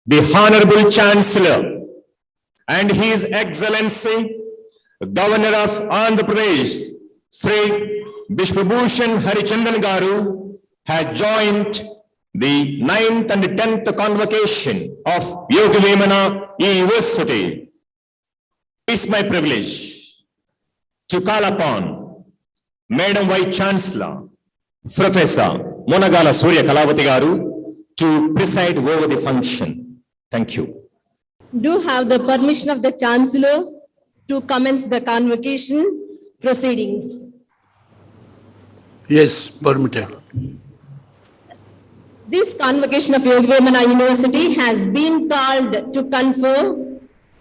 the Honorable Chancellor and His Excellency, Governor of Andhra Pradesh, Sri Biswabhusan Harichandan Garu, has joined the 9th and 10th convocation of Yogi Vemana University. It's my privilege to call upon Madam Vice Chancellor, Professor Monagala Surya Kalavati Garu, to preside over the function. Thank you. Do have the permission of the Chancellor to commence the convocation proceedings. Yes, permitted. This convocation of Yogi Vemana University has been called to confer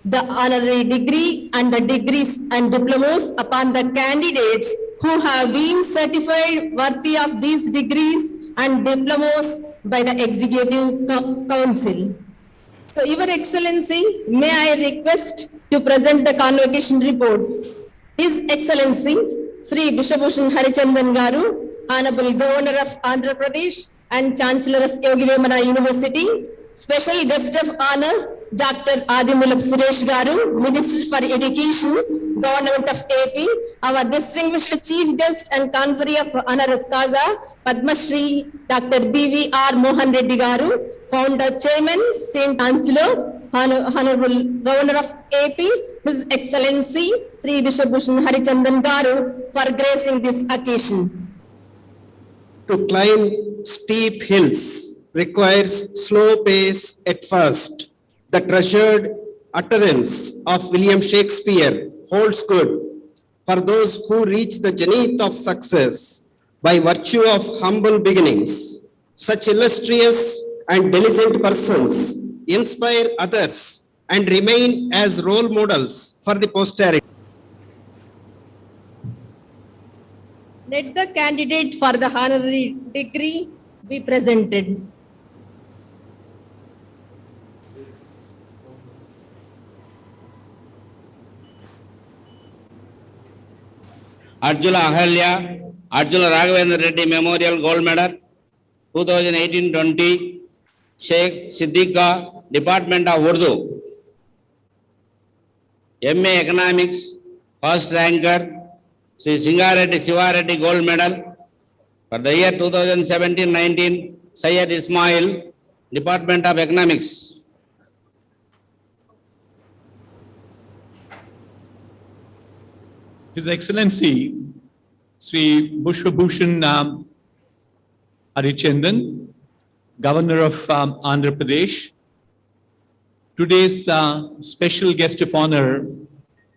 the honorary degree and the degrees and diplomas upon the candidates who have been certified worthy of these degrees and diplomas by the Executive Council. So, Your Excellency, may I request to present the convocation report. His Excellency, Sri Biswabhusan Harichandan Garu, Honorable Governor of Andhra Pradesh and Chancellor of Yogi Vemana University, Special Guest of Honor, Dr. Adimulap Suresh Garu, Minister for Education, Government of AP, our distinguished Chief Guest and Conferee of Honoris Causa, Padma Shri, Dr. BVR Mohan Reddy Garu, Founder Chairman, Saint Chancellor, Honorable Governor of AP, His Excellency, Sri Biswabhusan Harichandan Garu, for gracing this occasion. To climb steep hills requires slow pace at first. The treasured utterance of William Shakespeare holds good for those who reach the zenith of success by virtue of humble beginnings. Such illustrious and diligent persons inspire others and remain as role models for the posterity. Let the candidate for the honorary degree be presented. Arjuna Ahalya, Arjuna Raghavendra Reddy Memorial Gold Medal, 2018-20, Sheikh Siddiqa, Department of Urdu, MA Economics, first ranker, Sri Singareddy Sivareddy Gold Medal, for the year 2017-19, Syed Ismail, Department of Economics. His Excellency, Sri Biswabhusan Harichandan, Governor of Andhra Pradesh, today's special guest of honor,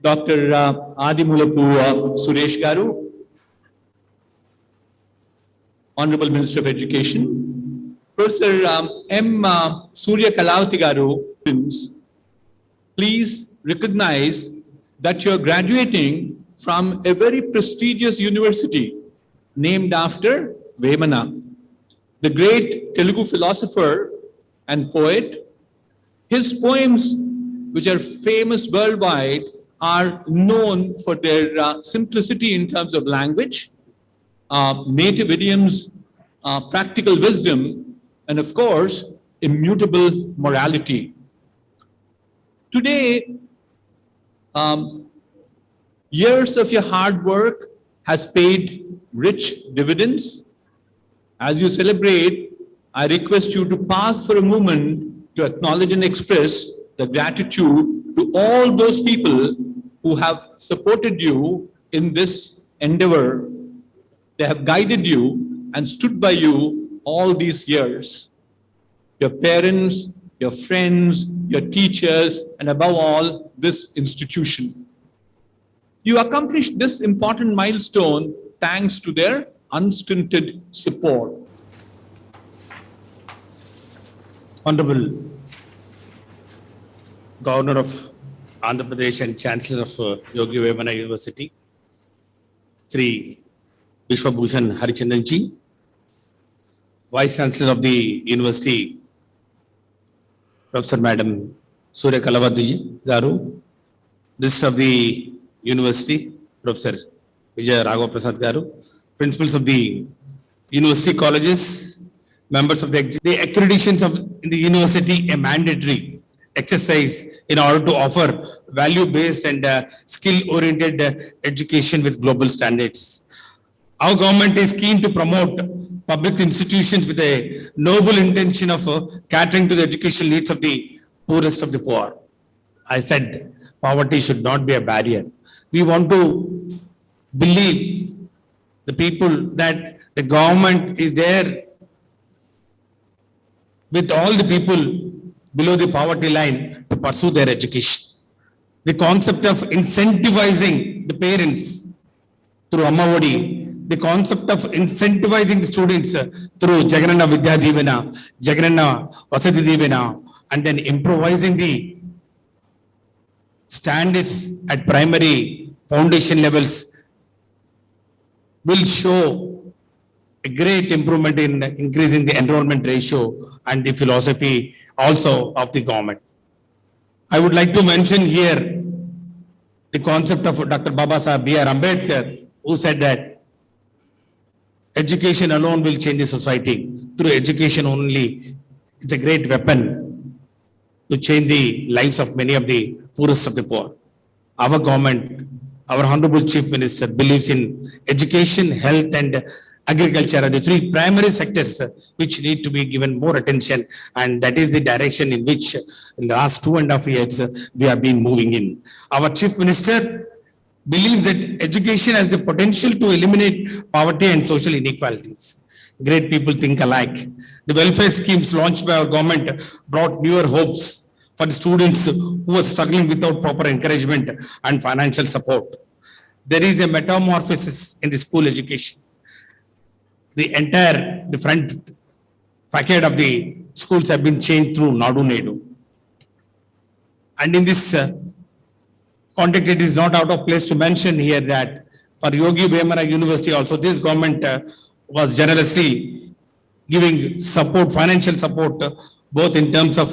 Dr. Adimulapu Suresh Garu, Honorable Minister of Education, Professor M. Surya Kalavati Garu, please recognize that you are graduating from a very prestigious university named after Vemana, the great Telugu philosopher and poet. His poems, which are famous worldwide, are known for their simplicity in terms of language, native idioms, practical wisdom, and of course, immutable morality. Today, years of your hard work has paid rich dividends. As you celebrate, I request you to pause for a moment to acknowledge and express the gratitude to all those people who have supported you in this endeavor. They have guided you and stood by you all these years. Your parents, your friends, your teachers, and above all, this institution. You accomplished this important milestone thanks to their unstinted support. Honorable Governor of Andhra Pradesh and Chancellor of Yogi Vemana University, Sri Biswabhusan Harichandan ji, Vice Chancellor of the University, Professor Madam Surya Kalavati Garu, Minister of the University, Professor Vijay Raghav Prasad Garu, Principals of the University Colleges, members of the accreditations of the university a mandatory exercise in order to offer value-based and skill-oriented education with global standards. Our government is keen to promote public institutions with a noble intention of catering to the educational needs of the poorest of the poor. I said poverty should not be a barrier. We want to believe the people that the government is there with all the people below the poverty line to pursue their education. The concept of incentivizing the parents through Ammavadi, the concept of incentivizing the students through Jagananna Vidya Divina, Jagananna Azadi Divina, and then improvising the standards at primary foundation levels will show a great improvement in increasing the enrollment ratio and the philosophy also of the government. I would like to mention here the concept of Dr. Babasaheb B.R. Ambedkar, who said that education alone will change the society. Through education only, it's a great weapon to change the lives of many of the poorest of the poor. Our government, our Honorable Chief Minister believes in education, health and agriculture are the three primary sectors which need to be given more attention, and that is the direction in which in the last 2.5 years we have been moving in. Our Chief Minister believes that education has the potential to eliminate poverty and social inequalities. Great people think alike. The welfare schemes launched by our government brought newer hopes for the students who were struggling without proper encouragement and financial support. There is a metamorphosis in the school education. The front facade of the schools have been changed through Nadu Nedu. And in this context, it is not out of place to mention here that for Yogi Vemana University also, this government was generously giving support, financial support, both in terms of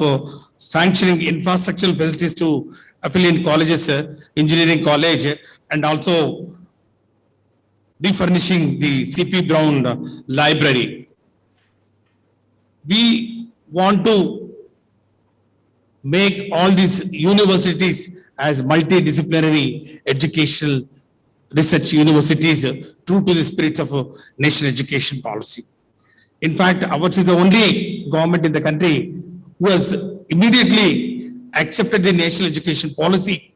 sanctioning infrastructural facilities to affiliate colleges, engineering college, and also refurnishing the C.P. Brown library. We want to make all these universities as multidisciplinary educational research universities true to the spirit of national education policy. In fact, ours is the only government in the country who has immediately accepted the national education policy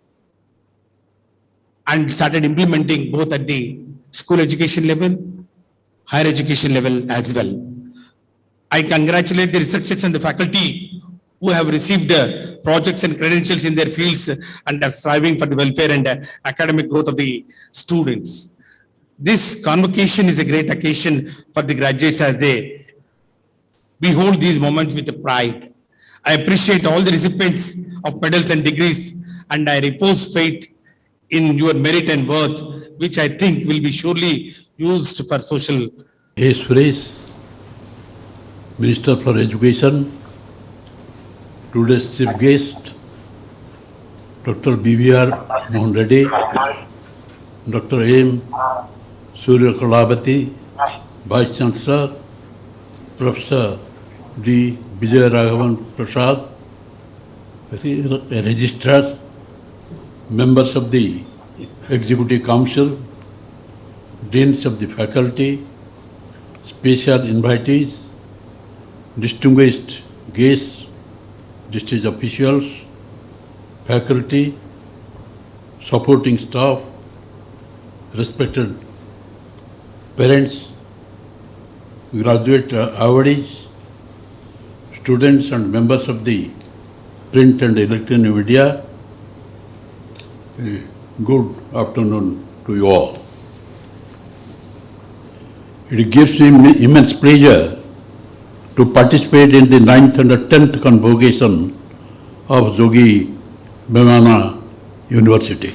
and started implementing both at the school education level, higher education level as well. I congratulate the researchers and the faculty who have received projects and credentials in their fields and are striving for the welfare and academic growth of the students. This convocation is a great occasion for the graduates as they behold these moments with pride. I appreciate all the recipients of medals and degrees, and I repose faith in your merit and worth, which I think will be surely used for social. A. Suresh, Minister for Education, today's chief guest, Dr. B.V.R. Mohan Reddy, Dr. M. Surya Kalabati, Vice Chancellor, Professor D. Vijay Raghavan Prasad, registrars, members of the Executive Council, deans of the faculty, special invitees, distinguished guests, distinguished officials, faculty, supporting staff, respected parents, graduate awardees, students and members of the print and electronic media, good afternoon to you all. It gives me immense pleasure to participate in the 9th and 10th convocation of Yogi Vemana University.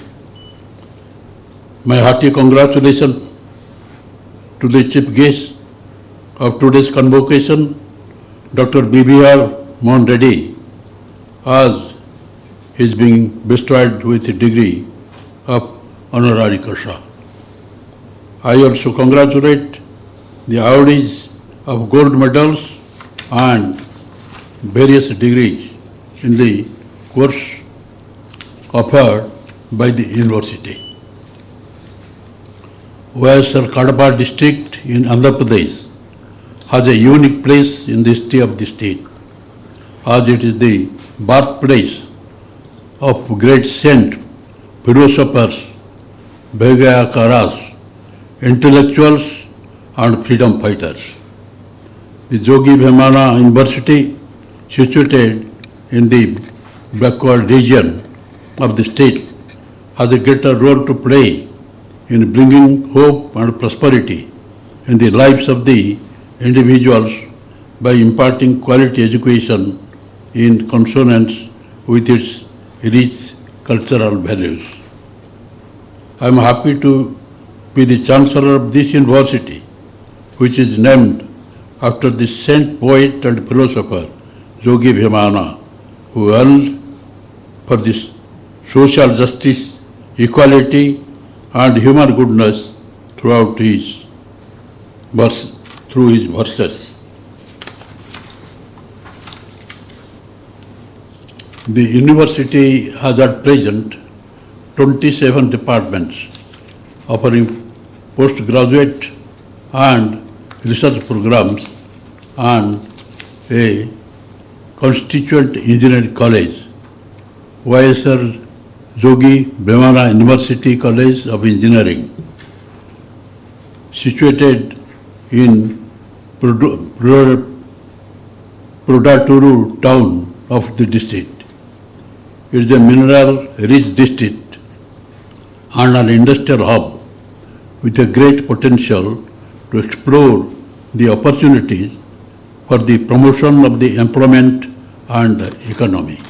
My hearty congratulations to the chief guest of today's convocation, Dr. B.V.R. Mohan Reddy, as he is being bestowed with a degree of honorary causa. I also congratulate the awardees of gold medals and various degrees in the course offered by the university. YSR Kadapa district in Andhra Pradesh has a unique place in the history of the state, as it is the birthplace of great saint, philosophers, Bhagayakaras, intellectuals and freedom fighters. The Yogi Vemana University, situated in the backward region of the state, has a greater role to play in bringing hope and prosperity in the lives of the individuals by imparting quality education in consonance with its rich cultural values. I am happy to be the Chancellor of this university, which is named after the saint poet and philosopher Yogi Vemana, who earned for this social justice, equality and human goodness throughout his verses. The university has at present 27 departments offering postgraduate and research programs and a constituent engineering college, YSR Yogi Vemana University College of Engineering, situated in Prodaturu town of the district. It is a mineral-rich district and an industrial hub with a great potential to explore the opportunities for the promotion of the employment and economy.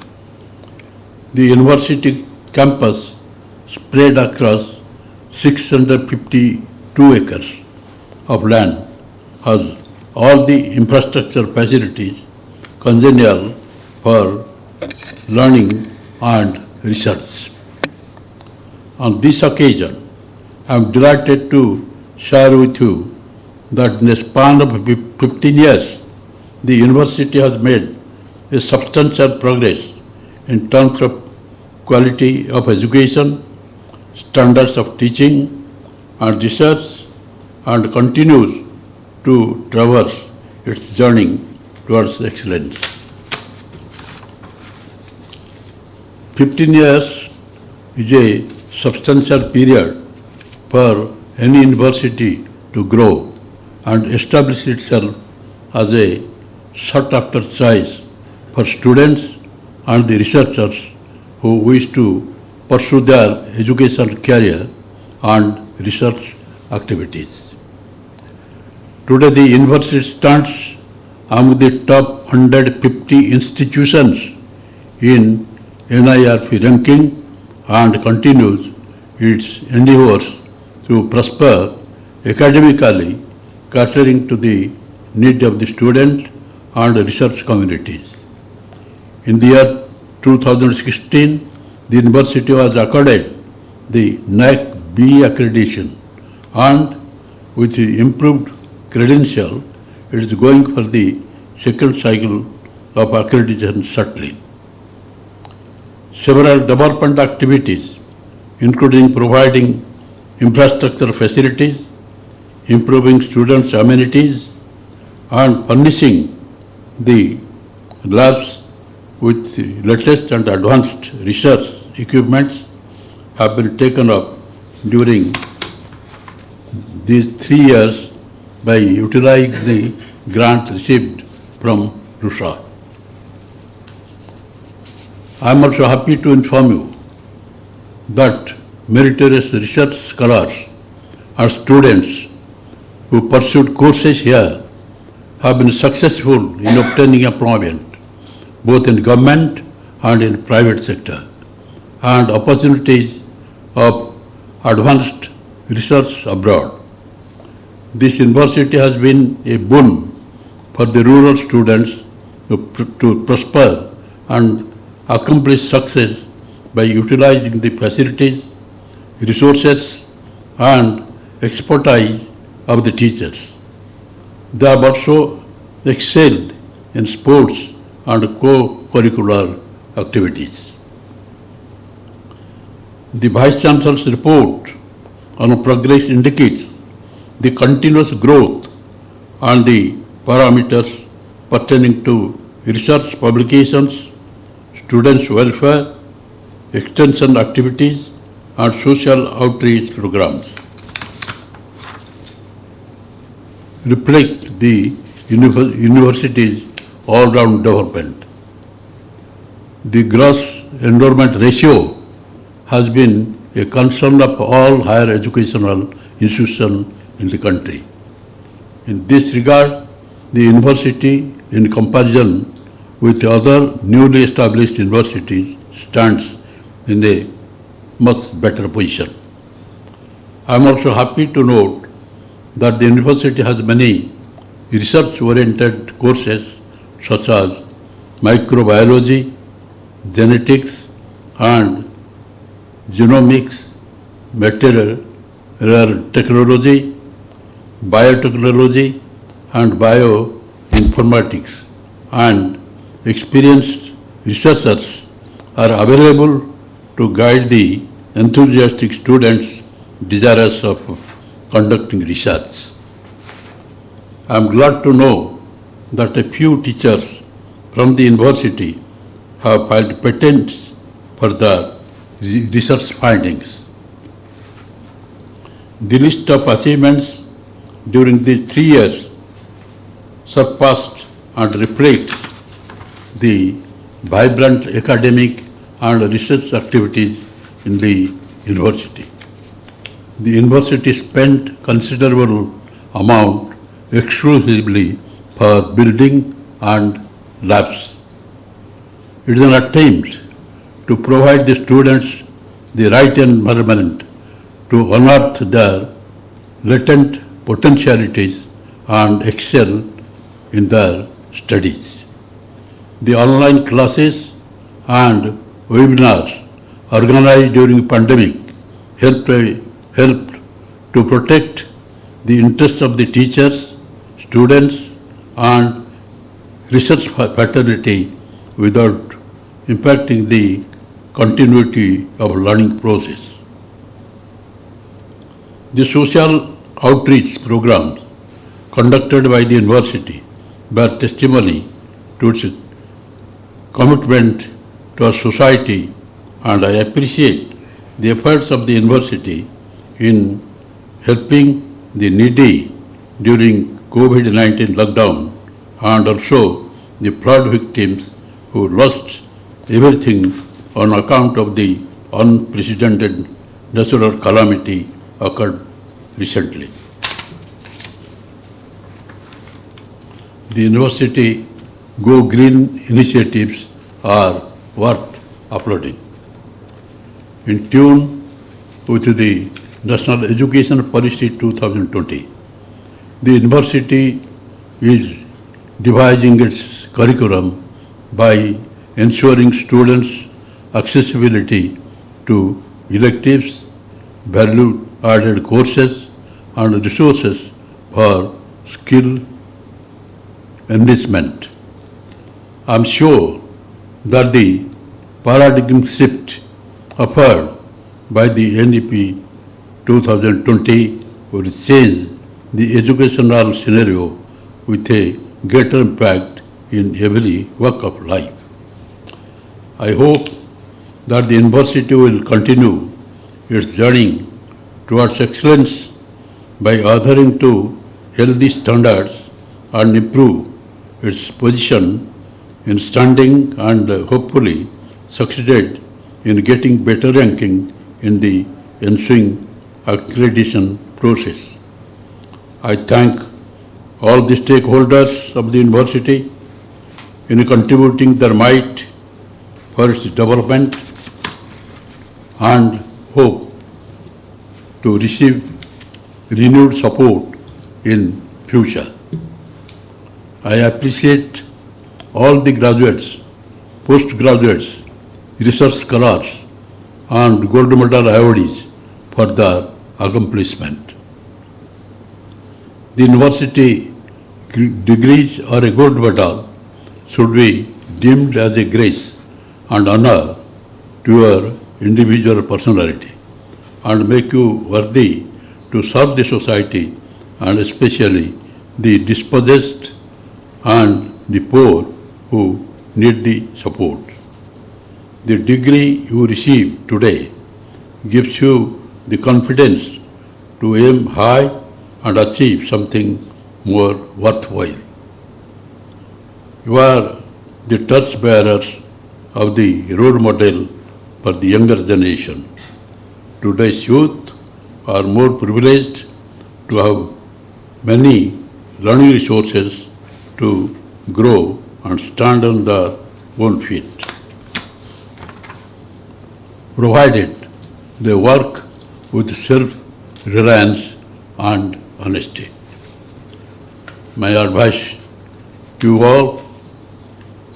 The university campus spread across 652 acres of land has all the infrastructure facilities congenial for learning and research. On this occasion, I am delighted to share with you that in a span of 15 years, the university has made a substantial progress in terms of quality of education, standards of teaching and research, and continues to traverse its journey towards excellence. 15 years is a substantial period for any university to grow and establish itself as a sought-after choice for students and the researchers who wish to pursue their educational career and research activities. Today, the university stands among the top 150 institutions in NIRF ranking and continues its endeavors to prosper academically, catering to the need of the student and research communities. In the year 2016, the university was accorded the NAAC B accreditation, and with the improved credential, it is going for the second cycle of accreditation shortly. Several development activities, including providing infrastructure facilities, improving students' amenities, and furnishing the labs with the latest and advanced research equipments, have been taken up during these 3 years by utilizing the grant received from RUSA. I am also happy to inform you that meritorious research scholars and students who pursued courses here have been successful in obtaining employment both in government and in private sector, and opportunities of advanced research abroad. This university has been a boon for the rural students to prosper and accomplish success by utilizing the facilities, resources, and expertise of the teachers. They have also excelled in sports and co-curricular activities. The Vice Chancellor's report on progress indicates the continuous growth and the parameters pertaining to research publications, students' welfare, extension activities, and social outreach programs. Reflect the university's all-round development. The gross enrollment ratio has been a concern of all higher educational institutions in the country. In this regard, the university, in comparison with other newly established universities, stands in a much better position. I am also happy to note that the university has many research-oriented courses such as microbiology, genetics, and genomics, material technology, biotechnology, and bioinformatics, and experienced researchers are available to guide the enthusiastic students desirous of conducting research. I am glad to know that a few teachers from the university have filed patents for the research findings. The list of achievements during these 3 years surpassed and reflects the vibrant academic and research activities in the university. The university spent considerable amount exclusively for building and labs. It is an attempt to provide the students the right environment to unearth their latent potentialities and excel in their studies. The online classes and webinars organized during pandemic helped to protect the interests of the teachers, students, and research fraternity without impacting the continuity of learning process. The social outreach programs conducted by the university bear testimony to its commitment to our society, and I appreciate the efforts of the university in helping the needy during COVID-19 lockdown, and also the flood victims who lost everything on account of the unprecedented natural calamity occurred recently. The university Go Green initiatives are worth applauding. In tune with the National Education Policy 2020, the university is devising its curriculum by ensuring students' accessibility to electives, value-added courses, and resources for skill enrichment. I am sure that the paradigm shift offered by the NEP 2020 will change the educational scenario with a greater impact in every walk of life. I hope that the university will continue its journey towards excellence by adhering to healthy standards and improve its position in standing and hopefully succeeded in getting better ranking in the ensuing accreditation process. I thank all the stakeholders of the university in contributing their might for its development and hope to receive renewed support in future. I appreciate all the graduates, postgraduates, research scholars, and gold medal awardees for their accomplishment. The university degrees or a gold medal should be deemed as a grace and honor to your individual personality and make you worthy to serve the society and especially the dispossessed and the poor who need the support. The degree you receive today gives you the confidence to aim high and achieve something more worthwhile. You are the torchbearers of the role model for the younger generation. Today's youth are more privileged to have many learning resources to grow and stand on their own feet, provided they work with self-reliance and honesty. My advice to you all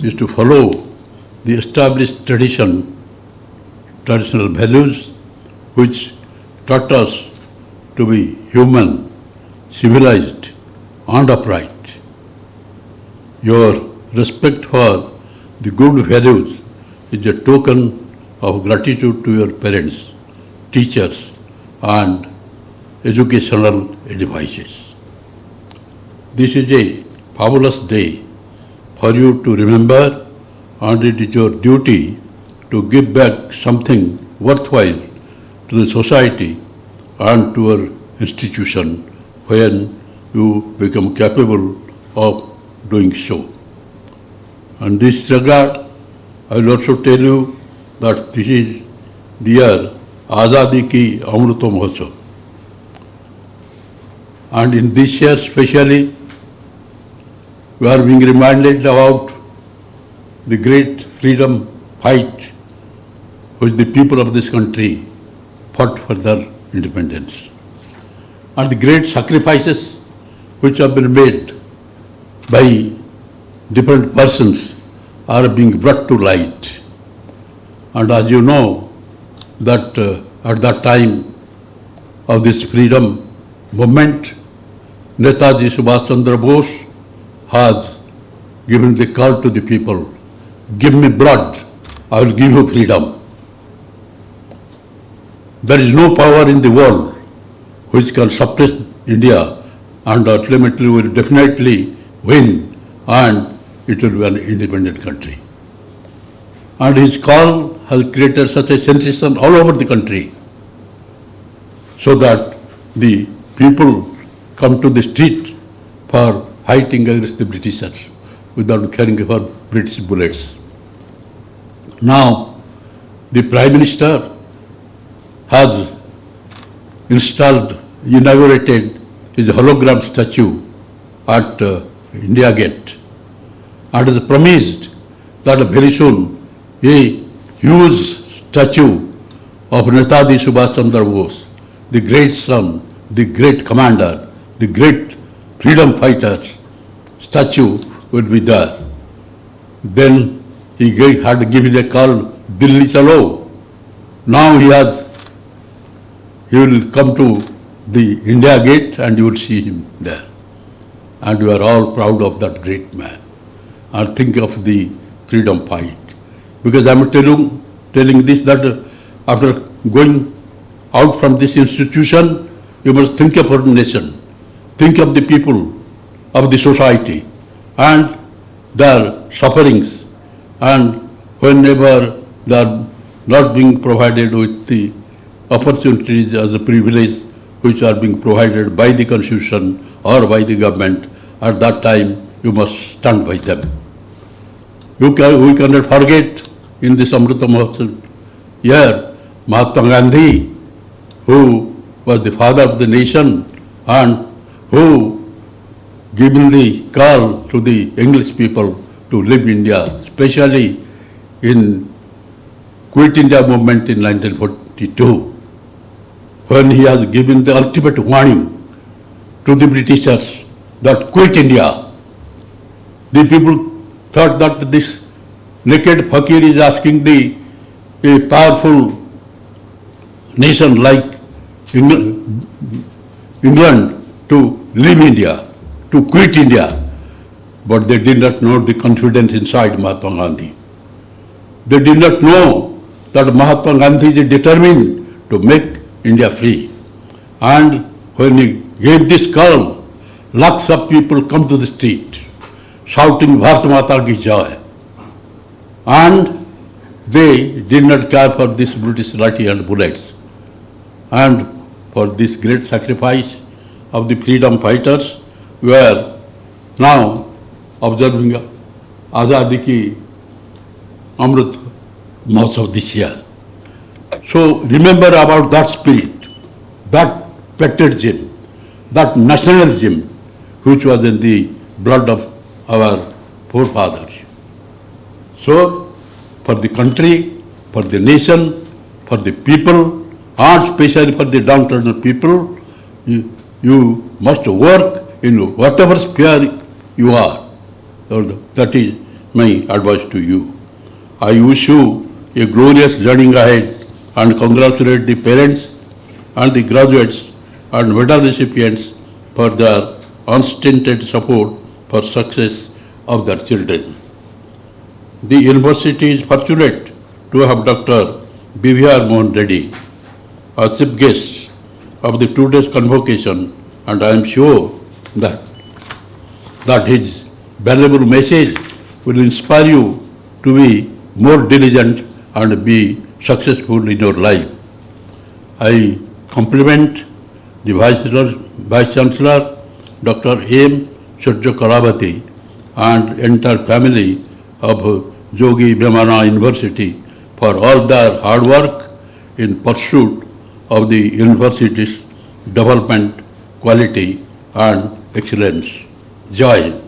is to follow the established traditional values which taught us to be human, civilized, and upright. Your respect for the good values is a token of gratitude to your parents, teachers, and educational advisors. This is a fabulous day for you to remember, and it is your duty to give back something worthwhile to the society and to our institution when you become capable of doing so. And this regard, I will also tell you that this is the year Azadi ki Amrit Mahotsav. And in this year especially, we are being reminded about the great freedom fight which the people of this country fought for their independence, and the great sacrifices which have been made by different persons are being brought to light. And as you know, that at that time of this freedom movement, Netaji Subhash Chandra Bose has given the call to the people, give me blood, I will give you freedom. There is no power in the world which can suppress India, and ultimately will definitely win, and it will be an independent country. And his call has created such a sensation all over the country, so that the people come to the street for fighting against the Britishers without caring for British bullets. Now, the Prime Minister has inaugurated his hologram statue at India Gate, and has promised that very soon a huge statue of Netaji Subhash Chandra Bose, the great son, the great commander, the great freedom fighter statue will be there. Then he had given a call, Delhi Chalo. Now he will come to the India Gate and you will see him there. And we are all proud of that great man. And think of the freedom fight. Because I am telling this, that after going out from this institution, you must think of our nation, think of the people of the society and their sufferings, and whenever they are not being provided with the opportunities as a privilege which are being provided by the Constitution or by the government, at that time you must stand by them. We cannot forget in this Amrit Mahotsav year Mahatma Gandhi, who was the father of the nation and who given the call to the English people to leave India, especially in Quit India movement in 1942, when he has given the ultimate warning to the Britishers that quit India. The people thought that this naked fakir is asking a powerful nation like England to leave India, to quit India. but they did not know the confidence inside Mahatma Gandhi. They did not know that Mahatma Gandhi is determined to make India free. And when he gave this call, lakhs of people come to the street, shouting Bharat Mata ki Jai. And they did not care for this British lathi and bullets. And for this great sacrifice of the freedom fighters, we are now observing Azadi ki Amrit Mahotsav this year. So remember about that spirit, that patriotism, that nationalism which was in the blood of our forefathers. So for the country, for the nation, for the people, and especially for the downtrodden people, you must work in whatever sphere you are. So that is my advice to you. I wish you a glorious journey ahead and congratulate the parents and the graduates and medal recipients for their unstinted support for success of their children. The university is fortunate to have Dr. B.V.R. Mohan Reddy as chief guest of the today's convocation, and I am sure that his valuable message will inspire you to be more diligent and be successful in your life. I compliment the Vice Chancellor, Dr. M. Surya Kalavati, and entire family of Yogi Vemana University for all their hard work in pursuit of the university's development, quality and excellence. Jai Hind.